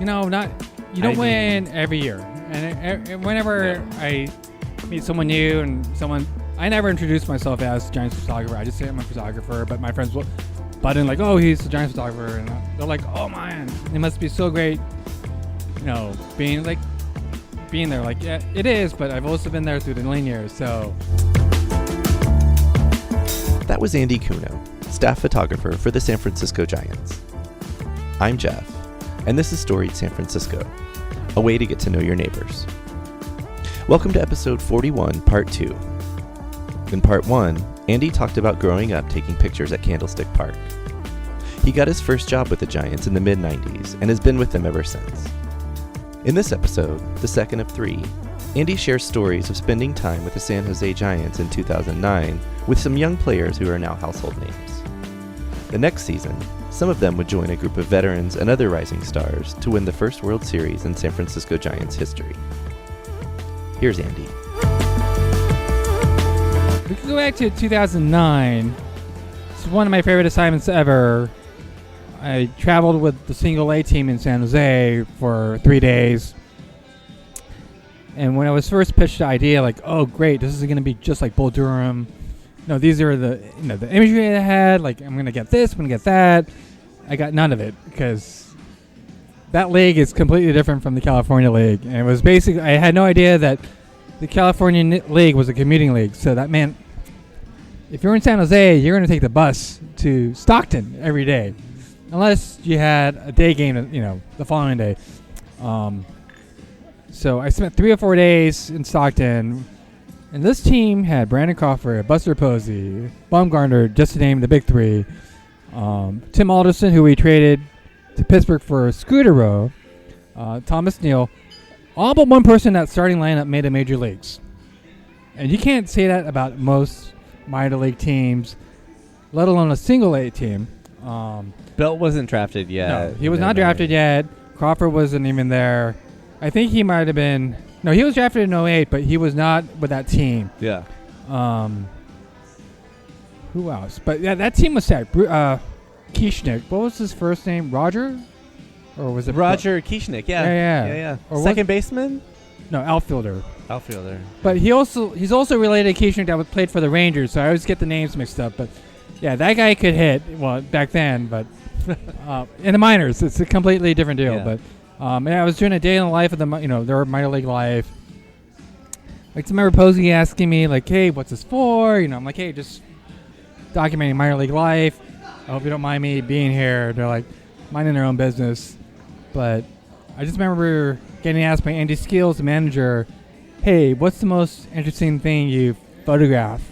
don't win every year. And whenever I meet someone new I never introduce myself as Giants photographer. I just say I'm a photographer, but my friends will butt in like, oh, he's the Giants photographer, and they're like, oh man, it must be so great, being there. Like, yeah, it is, but I've also been there through the lean years, so. That was Andy Kuno, staff photographer for the San Francisco Giants. I'm Jeff, and this is Storied San Francisco, a way to get to know your neighbors. Welcome to episode 41, part 2. In part 1, Andy talked about growing up taking pictures at Candlestick Park. He got his first job with the Giants in the mid-90s and has been with them ever since. In this episode, the second of 3, Andy shares stories of spending time with the San Jose Giants in 2009 with some young players who are now household names. The next season, some of them would join a group of veterans and other rising stars to win the first World Series in San Francisco Giants history. Here's Andy. We can go back to 2009. It's one of my favorite assignments ever. I traveled with the single A team in San Jose for 3 days. And when I was first pitched the idea, like, oh, great, this is going to be just like Bull Durham. These are the imagery I had. Like, I'm going to get this, I'm going to get that. I got none of it because that league is completely different from the California League. And it was basically, I had no idea that the California League was a commuting league. So that meant if you're in San Jose, you're going to take the bus to Stockton every day. Unless you had a day game, the following day. So I spent 3 or 4 days in Stockton. And this team had Brandon Crawford, Buster Posey, Bumgarner, just to name the big 3. Tim Alderson, who we traded to Pittsburgh for Scooter Rowe. Thomas Neal. All but one person in that starting lineup made the major leagues. And you can't say that about most minor league teams, let alone a single A team. Belt wasn't drafted yet. No, he was not drafted yet. Crawford wasn't even there. I think he might have been. No, he was drafted in 08, but he was not with that team. Yeah. Who else? But yeah, that team was set. Kieschnick. What was his first name? Roger? Or was it Roger Kieschnick? Yeah. Or second baseman? No, outfielder. But he's also related to Kieschnick that played for the Rangers, so I always get the names mixed up. But yeah, that guy could hit. Well, back then, but in the minors, it's a completely different deal. Yeah. But I was doing a day in the life of their minor league life. Like, I remember Posey asking me, like, hey, what's this for? I'm like, hey, just documenting minor league life. I hope you don't mind me being here. They're like, minding their own business. But I just remember getting asked by Andy Skills, the manager, hey, what's the most interesting thing you photographed?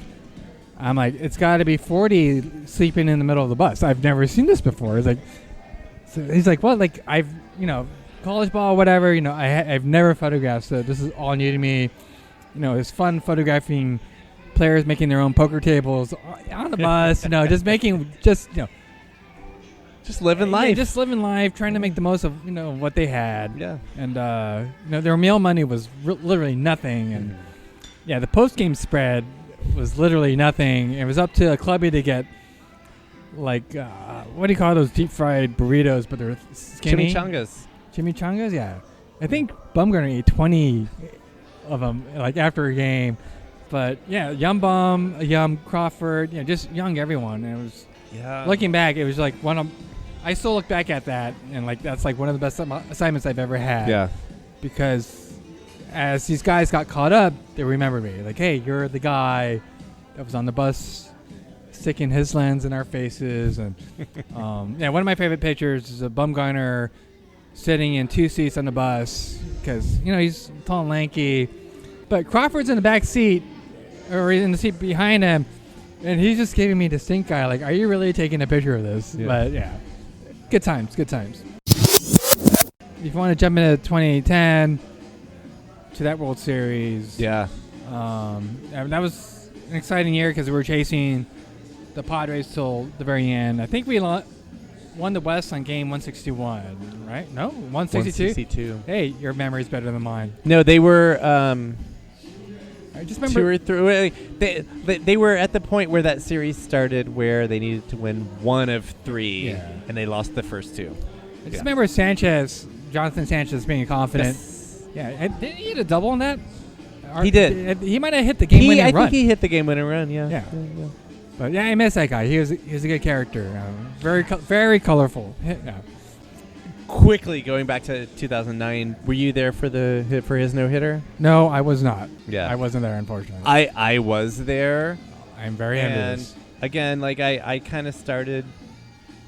I'm like, it's got to be 40 sleeping in the middle of the bus. I've never seen this before. He's like, what? Like, I've, college ball, whatever, I've never photographed, so this is all new to me. It's fun photographing players making their own poker tables on the bus, just living life. Just living life, trying to make the most of, what they had. Yeah. And, their meal money was literally nothing. And, yeah, the post-game spread was literally nothing. It was up to a clubby to get, like, what do you call those deep-fried burritos, but they're skinny? Chimichangas, yeah. I think Bumgarner ate 20 of them, like, after a game. But, yeah, young Bum, young Crawford, just young everyone. And it was, looking back, it was like I still look back at that, and like that's like one of the best assignments I've ever had. Yeah. Because as these guys got caught up, they remembered me. Like, hey, you're the guy that was on the bus sticking his lens in our faces. And one of my favorite pictures is a Bumgarner sitting in 2 seats on the bus because, he's tall and lanky. But Crawford's in the back seat, or in the seat behind him, and he's just giving me the stink eye. Like, are you really taking a picture of this? Yeah. But, yeah. Good times. If you want to jump into 2010, to that World Series. Yeah. That was an exciting year because we were chasing the Padres till the very end. I think we won the West on game 161, right? No? 162? 162. Hey, your memory's better than mine. No, they were... I just remember 2 or 3. They were at the point where that series started where they needed to win 1 of 3, and they lost the first 2. I just remember Sanchez Jonathan Sanchez being confident. Yes. Yeah, did he hit a double on that? He did. He might have hit the game-winning run. I think he hit the game-winning run. Yeah. Yeah. But yeah, I miss that guy. He was a good character. Very colorful. Yeah. Quickly going back to 2009, were you there for his no-hitter? No, I was not. Yeah. I wasn't there, unfortunately. I was there. I'm very envious. Again, like I kind of started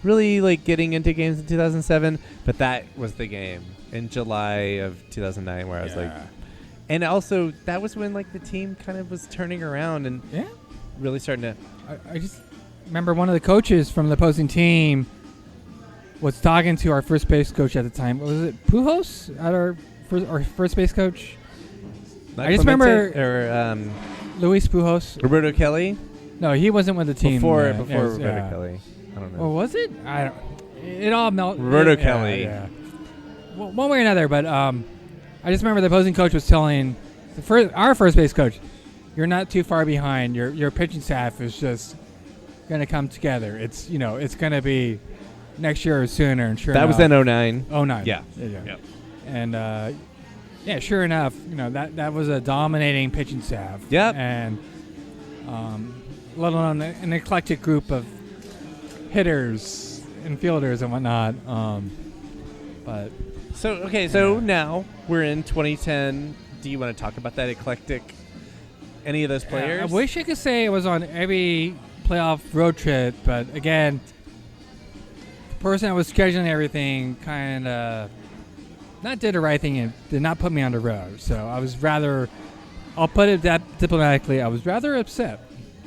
really like getting into games in 2007, but that was the game in July of 2009 where I was like, and also that was when like the team kind of was turning around and really starting to. I just remember one of the coaches from the opposing team was talking to our first base coach at the time. Was it Pujols? Our first base coach? I just remember Luis Pujols. Roberto Kelly? No, he wasn't with the team. Before Roberto Kelly. I don't know. Or was it? I don't. It all melted. Roberto Kelly. Yeah. Well, one way or another, but I just remember the opposing coach was telling our first base coach, "You're not too far behind. Your pitching staff is just going to come together. It's it's going to be next year or sooner." And sure that enough, was in 09. 09. Yeah. Yep. And sure enough, that was a dominating pitching staff. Yep. And let alone an eclectic group of hitters and fielders and whatnot. But so now we're in 2010. Do you want to talk about that eclectic? Any of those players? I wish I could say it was on every playoff road trip, but again, the person that was scheduling everything kind of not did the right thing and did not put me on the road. So I was rather, I'll put it that diplomatically, I was rather upset.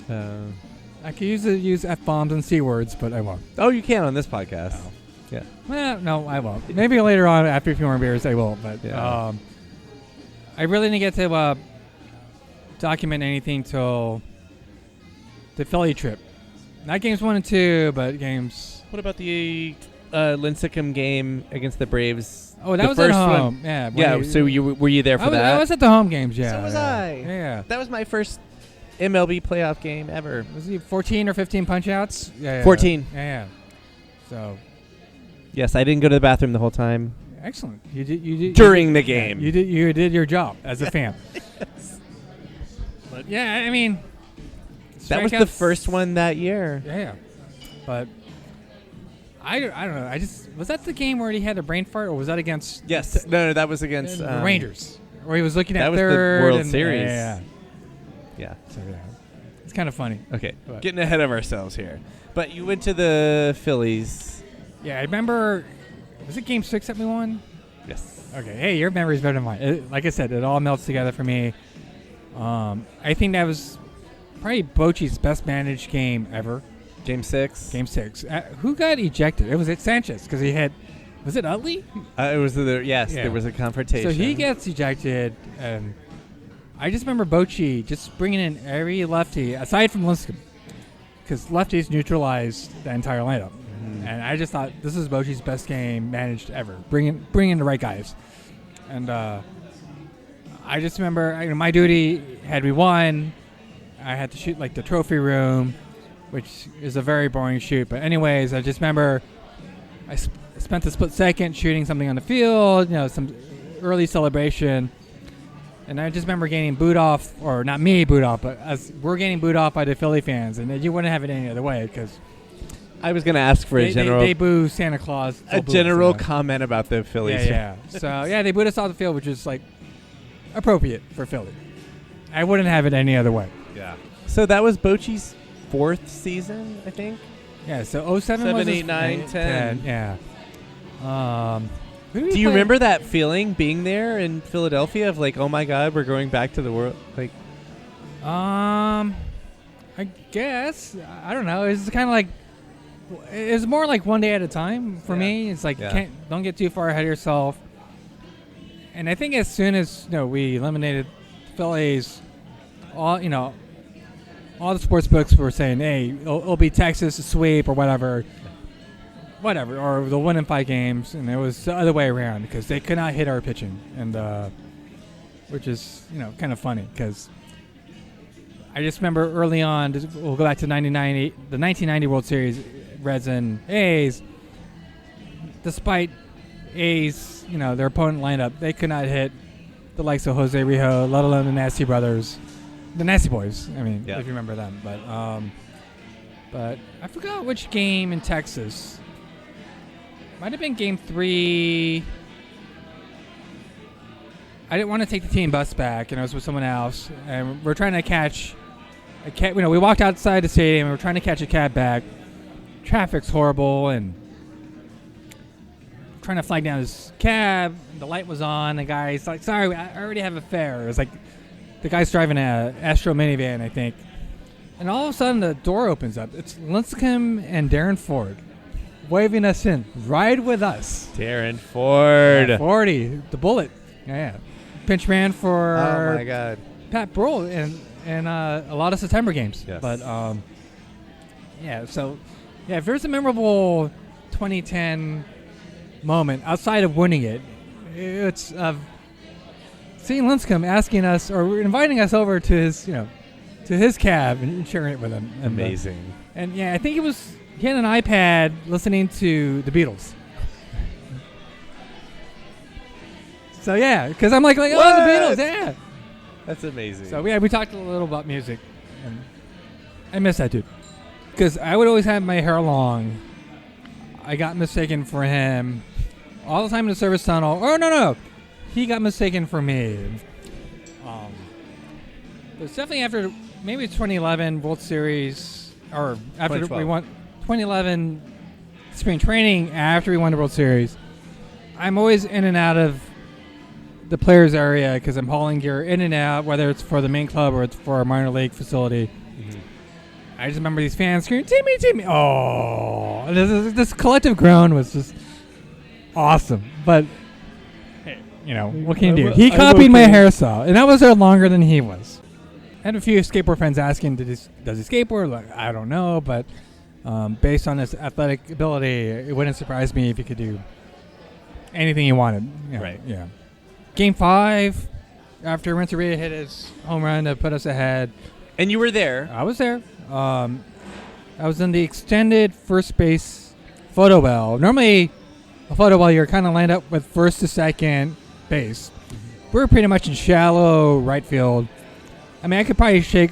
I could use F-bombs and C-words, but I won't. Oh, you can on this podcast. No. Yeah. Well, no, I won't. Maybe later on after a few more beers I will, but I really didn't get to document anything till the Philly trip. Not games 1 and 2, but games... What about the Lincecum game against the Braves? Oh, that was at home. Yeah. Yeah, so were you there for that? I was at the home games, yeah. So was I. Yeah. That was my first MLB playoff game ever. Was he 14 or 15 punch-outs? Yeah. 14. Yeah. So... Yes, I didn't go to the bathroom the whole time. Excellent. You did during the game. You did your job as a fan. Yes. But yeah, I mean, that was the first one that year. Yeah. But I don't know. Was that the game where he had a brain fart, or was that against? Yes. No, that was against the Rangers, where he was looking at that third. That was the World Series. Yeah. So it's kind of funny. Okay, getting ahead of ourselves here. But you went to the Phillies. Yeah, I remember. Was it Game 6 that we won? Yes. Okay. Hey, your memory's better than mine. Like I said, it all melts together for me. I think that was probably Bochy's best managed game ever. Game 6. Game 6. Who got ejected? It was Sanchez because he had. Was it Utley? It was there was a confrontation. So he gets ejected, and I just remember Bochy just bringing in every lefty aside from Lincecum, because lefties neutralized the entire lineup. And I just thought this is Bochy's best game managed ever. Bring in the right guys. And I just remember my duty, had we won, I had to shoot like the trophy room, which is a very boring shoot. But anyways, I just remember I spent a split second shooting something on the field, some early celebration. And I just remember getting booed off, or not me booed off, but as we're getting booed off by the Philly fans. And you wouldn't have it any other way because... I was going to ask for a general... They boo Santa Claus. A general comment about the Phillies. Yeah. So, they booed us off the field, which is, appropriate for Philly. I wouldn't have it any other way. Yeah. So that was Bochy's 4th season, I think? Yeah, so 07 was 8, 9, 10. Yeah. Do you remember that feeling, being there in Philadelphia, of oh my God, we're going back to the world? I guess. I don't know. It's kind of it's more like one day at a time for me. It's don't get too far ahead of yourself. And I think as soon as we eliminated Phillies, all the sports books were saying, "Hey, it'll be Texas a sweep or whatever, or they'll win in 5 games." And it was the other way around because they could not hit our pitching, and which is kind of funny because I just remember early on. We'll go back to the 1990 World Series. Reds and A's, despite A's, their opponent lineup, they could not hit the likes of Jose Rijo, let alone the Nasty Brothers, the Nasty Boys. I mean, if you remember them. But I forgot which game in Texas. Might have been Game 3. I didn't want to take the team bus back, and I was with someone else, and we're trying to catch a cab. We walked outside the stadium, and we're trying to catch a cab back. Traffic's horrible, and trying to flag down his cab. The light was on. The guy's like, sorry, I already have a fare. It was like the guy's driving a Astro minivan, I think. And all of a sudden, the door opens up. It's Lincecum and Darren Ford waving us in. Ride with us. Darren Ford. Yeah, 40, the bullet. Yeah. Pinch man for Oh, my God. Pat Burrell and a lot of September games. Yes. But, if there's a memorable 2010 moment outside of winning it, it's seeing Lincecum asking us or inviting us over to his cab and sharing it with him. Amazing. And I think he had an iPad listening to the Beatles. So because I'm like, oh, the Beatles, yeah. That's amazing. So we talked a little about music, and I miss that dude. Because I would always have my hair long. I got mistaken for him all the time in the service tunnel. Oh, no. He got mistaken for me. But it's definitely after, maybe 2011 World Series, or after 2012. we won 2011 spring training, after we won the World Series. I'm always in and out of the players area because I'm hauling gear in and out, whether it's for the main club or it's for a minor league facility. Mm-hmm. I just remember these fans screaming, Timmy! Oh, this collective groan was just awesome. But, hey, what can you do? He copied my hairstyle, and that was longer than he was. I had a few skateboard friends asking, does he skateboard? Like, I don't know, but based on his athletic ability, it wouldn't surprise me if he could do anything he wanted. Right. Yeah. Game 5, after Renteria hit his home run to put us ahead. And you were there. I was there. I was in the extended first base photo well. Normally, a photo well, you're kind of lined up with first to second base. Mm-hmm. We're pretty much in shallow right field. I mean, I could probably shake.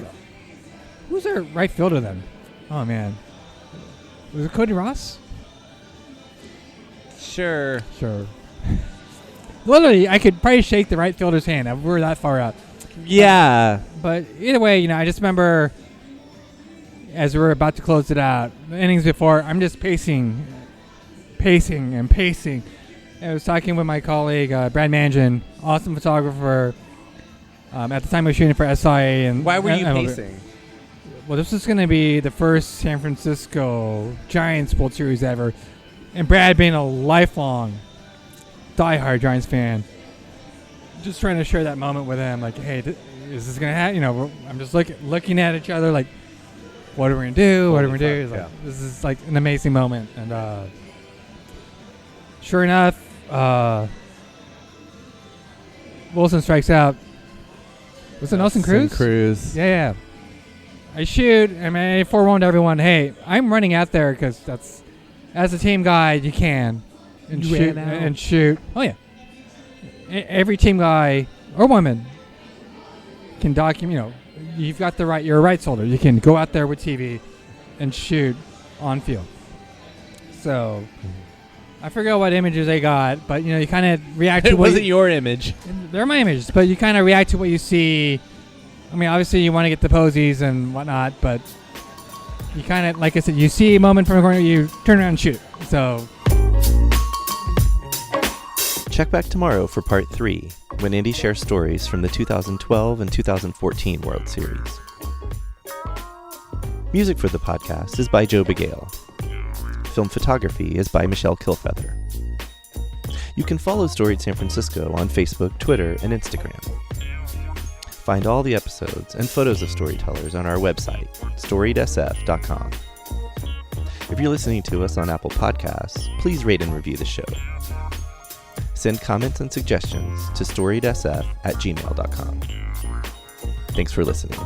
Who's our right fielder then? Oh, man. Was it Cody Ross? Sure. Literally, I could probably shake the right fielder's hand. We're that far out. Yeah. But either way, I just remember as we were about to close it out, the innings before, I'm just pacing. I was talking with my colleague, Brad Mangin, awesome photographer. At the time, I was shooting for SIA. And why were you pacing? Well, this was going to be the first San Francisco Giants World Series ever. And Brad being a lifelong diehard Giants fan, just trying to share that moment with him. Like, hey, is this going to happen? I'm just looking at each other like, what are we going to do? What are we going to do? This is like an amazing moment. And sure enough, Wilson strikes out. Was it Nelson Cruz? Yeah. I shoot. I forewarned everyone, hey, I'm running out there because that's, as a team guy, you can. And shoot. Oh, yeah. Every team guy or woman can document, you've got you're a right shoulder. You can go out there with TV and shoot on field. So, I forget what images they got, but, you kind of react to it wasn't your image. They're my images, but you kind of react to what you see. I mean, obviously you want to get the posies and whatnot, but you kind of, like I said, you see a moment from the corner, you turn around and shoot. So, check back tomorrow for part 3, when Andy shares stories from the 2012 and 2014 World Series. Music for the podcast is by Joe Begale. Film photography is by Michelle Kilfeather. You can follow Storied San Francisco on Facebook, Twitter, and Instagram. Find all the episodes and photos of storytellers on our website, storiedsf.com. If you're listening to us on Apple Podcasts, please rate and review the show. Send comments and suggestions to storiedsf@gmail.com. Thanks for listening.